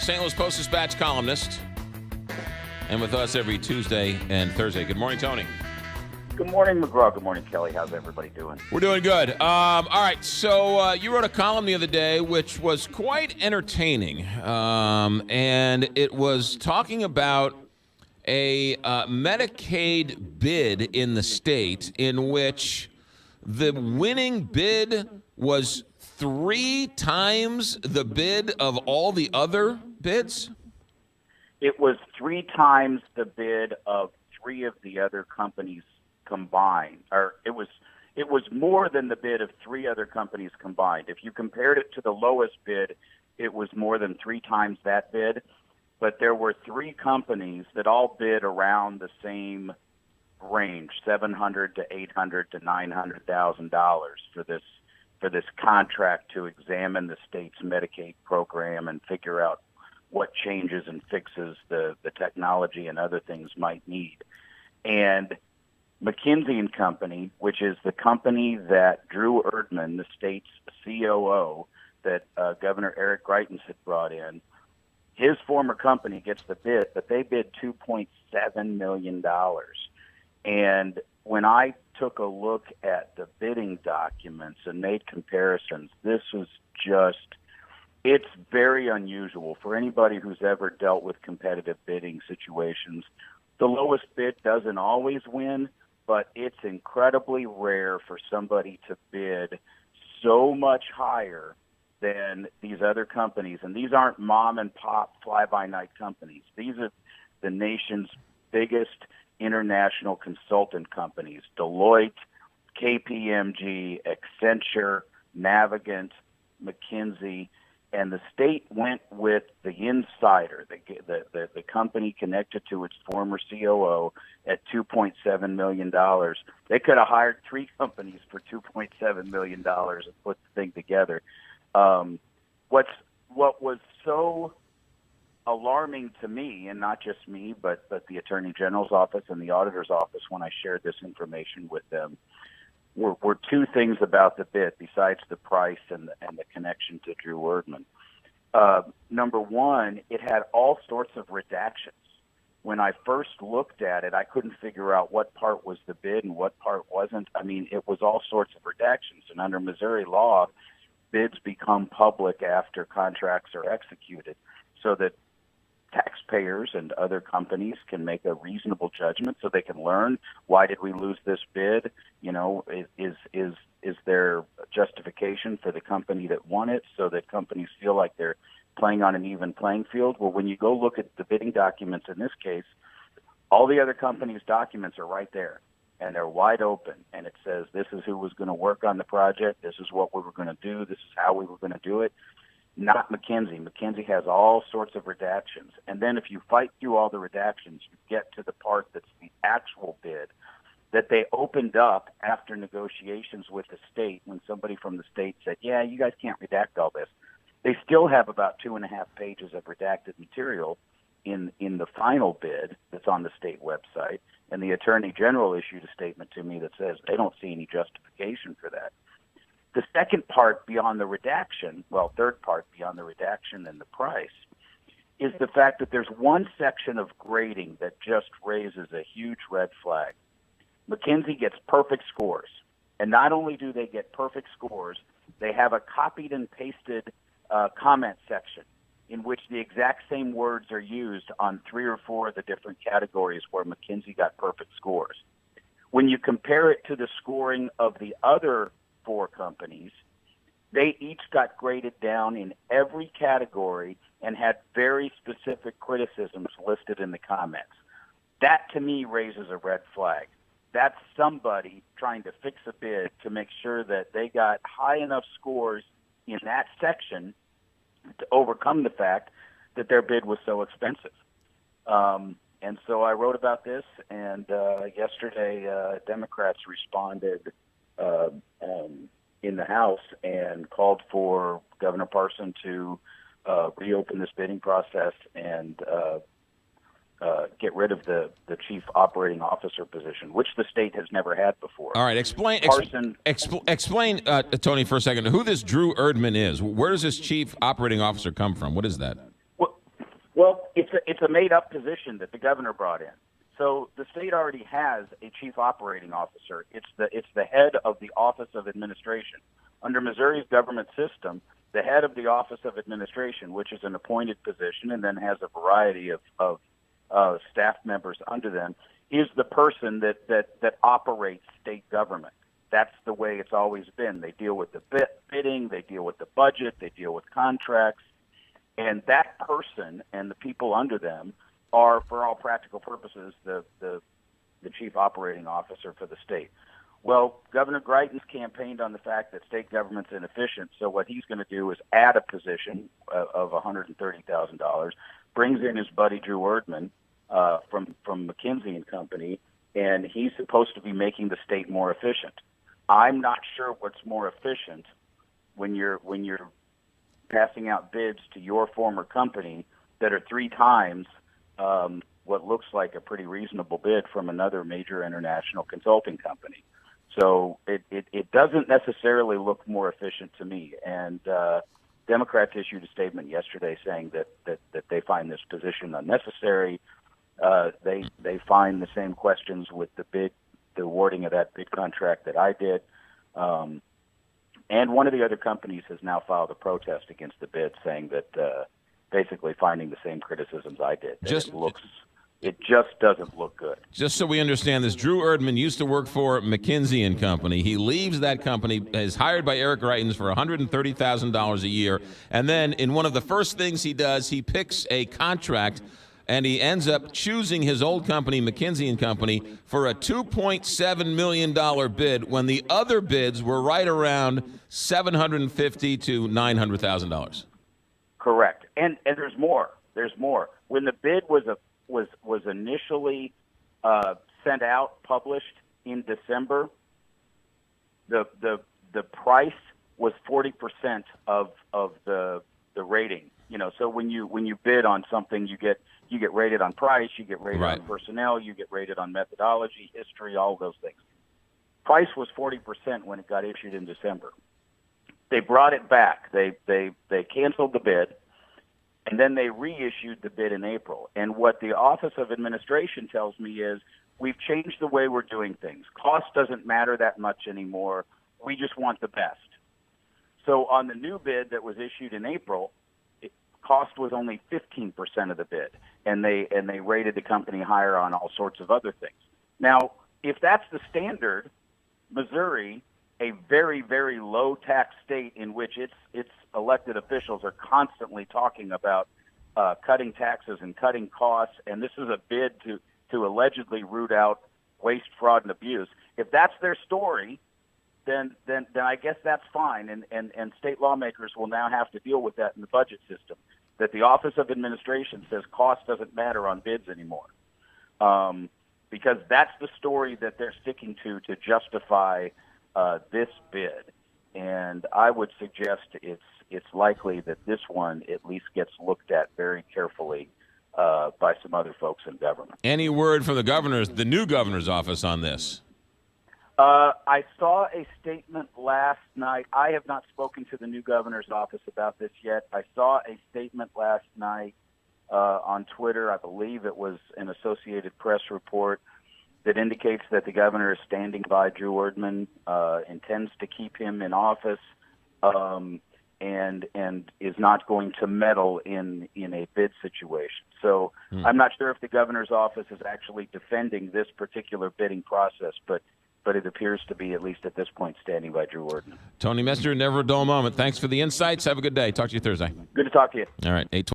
St. Louis Post-Dispatch columnist, and with us every Tuesday and Thursday. Good morning, Tony. Good morning, McGraw. Good morning, Kelly. How's everybody doing? We're doing good. All right, so you wrote a column the other day which was quite entertaining, and it was talking about a Medicaid bid in the state in which the winning bid was 3 times the bid of all the other bids? It was 3 times the bid of 3 of the other companies combined, or it was more than the bid of 3 other companies combined. If you compared it to the lowest bid, it was more than 3 times that bid. But there were 3 companies that all bid around the same range, $700,000 to $800,000 to $900,000 for this contract to examine the state's Medicaid program and figure out what changes and fixes the technology and other things might need. And McKinsey and Company, which is the company that Drew Erdman, the state's COO that Governor Eric Greitens had brought in, his former company gets the bid, but they bid $2.7 million. And when I took a look at the bidding documents and made comparisons, this was it's very unusual for anybody who's ever dealt with competitive bidding situations. The lowest bid doesn't always win, but it's incredibly rare for somebody to bid so much higher than these other companies. And these aren't mom and pop fly-by-night companies. These are the nation's biggest international consultant companies: Deloitte, KPMG, Accenture, Navigant, McKinsey. And the state went with the insider, the company connected to its former COO, at $2.7 million. They could have hired 3 companies for $2.7 million and put the thing together. What was so alarming to me, and not just me, but the Attorney General's office and the Auditor's office when I shared this information with them, were 2 things about the bid besides the price and the connection to Drew Erdman. Number one, it had all sorts of redactions. When I first looked at it, I couldn't figure out what part was the bid and what part wasn't. I mean, it was all sorts of redactions. And under Missouri law, bids become public after contracts are executed so that taxpayers and other companies can make a reasonable judgment, so they can learn, why did we lose this bid? You know, is there justification for the company that won it, so that companies feel like they're playing on an even playing field? Well, when you go look at the bidding documents in this case, all the other companies' documents are right there, and they're wide open, and it says this is who was going to work on the project, this is what we were going to do, this is how we were going to do it. Not McKinsey. McKinsey has all sorts of redactions. And then if you fight through all the redactions, you get to the part that's the actual bid that they opened up after negotiations with the state when somebody from the state said, yeah, you guys can't redact all this. They still have about 2.5 pages of redacted material in the final bid that's on the state website. And the Attorney General issued a statement to me that says they don't see any justification for that. The second part beyond the redaction, third part beyond the redaction and the price, is the fact that there's one section of grading that just raises a huge red flag. McKinsey gets perfect scores. And not only do they get perfect scores, they have a copied and pasted comment section in which the exact same words are used on 3 or 4 of the different categories where McKinsey got perfect scores. When you compare it to the scoring of the other 4 companies, they each got graded down in every category and had very specific criticisms listed in the comments. That, to me, raises a red flag. That's somebody trying to fix a bid to make sure that they got high enough scores in that section to overcome the fact that their bid was so expensive. And so I wrote about this, and yesterday Democrats responded in the House and called for Governor Parson to reopen this bidding process and get rid of the chief operating officer position, which the state has never had before. All right, explain, Tony, for a second, who this Drew Erdman is. Where does this chief operating officer come from? What is that? Well, it's a made-up position that the governor brought in. So the state already has a chief operating officer. It's the head of the Office of Administration. Under Missouri's government system, the head of the Office of Administration, which is an appointed position and then has a variety of staff members under them, is the person that operates state government. That's the way it's always been. They deal with the bidding, they deal with the budget, they deal with contracts, and that person and the people under them are, for all practical purposes, the chief operating officer for the state. Well, Governor Greitens campaigned on the fact that state government's inefficient, so what he's going to do is add a position of $130,000, brings in his buddy Drew Erdman from McKinsey and Company, and he's supposed to be making the state more efficient. I'm not sure what's more efficient when you're passing out bids to your former company that are 3 times what looks like a pretty reasonable bid from another major international consulting company. So it doesn't necessarily look more efficient to me. And Democrats issued a statement yesterday saying that they find this position unnecessary. They find the same questions with the awarding of that bid contract that I did. And one of the other companies has now filed a protest against the bid, saying that basically finding the same criticisms I did. It just doesn't look good. Just so we understand this, Drew Erdman used to work for McKinsey and Company. He leaves that company, is hired by Eric Greitens for $130,000 a year, and then in one of the first things he does, he picks a contract, and he ends up choosing his old company, McKinsey and Company, for a $2.7 million bid when the other bids were right around $750,000 to $900,000. Correct. And there's more. There's more. When the bid was initially sent out, published in December, the price was 40% of the rating. You know, so when you bid on something, you get rated on price, you get rated on personnel, you get rated on methodology, history, all of those things. Price was 40% when it got issued in December. They brought it back. They canceled the bid, and then they reissued the bid in April. And what the Office of Administration tells me is, we've changed the way we're doing things. Cost doesn't matter that much anymore. We just want the best. So on the new bid that was issued in April, cost was only 15% of the bid, and they rated the company higher on all sorts of other things. Now, if that's the standard, Missouri, a very, very low tax state in which its elected officials are constantly talking about cutting taxes and cutting costs, and this is a bid to allegedly root out waste, fraud, and abuse. If that's their story, then I guess that's fine, and state lawmakers will now have to deal with that in the budget system, that the Office of Administration says cost doesn't matter on bids anymore, because that's the story that they're sticking to justify this bid. And I would suggest it's likely that this one at least gets looked at very carefully by some other folks in government. Any word from the new governor's office on this? I saw a statement last night. I have not spoken to the new governor's office about this yet. I saw a statement last night on Twitter. I believe it was an Associated Press report that indicates that the governor is standing by Drew Erdman, intends to keep him in office, and is not going to meddle in a bid situation. So I'm not sure if the governor's office is actually defending this particular bidding process, but it appears to be, at least at this point, standing by Drew Erdman. Tony Messer, never a dull moment. Thanks for the insights. Have a good day. Talk to you Thursday. Good to talk to you. All right, 8:20.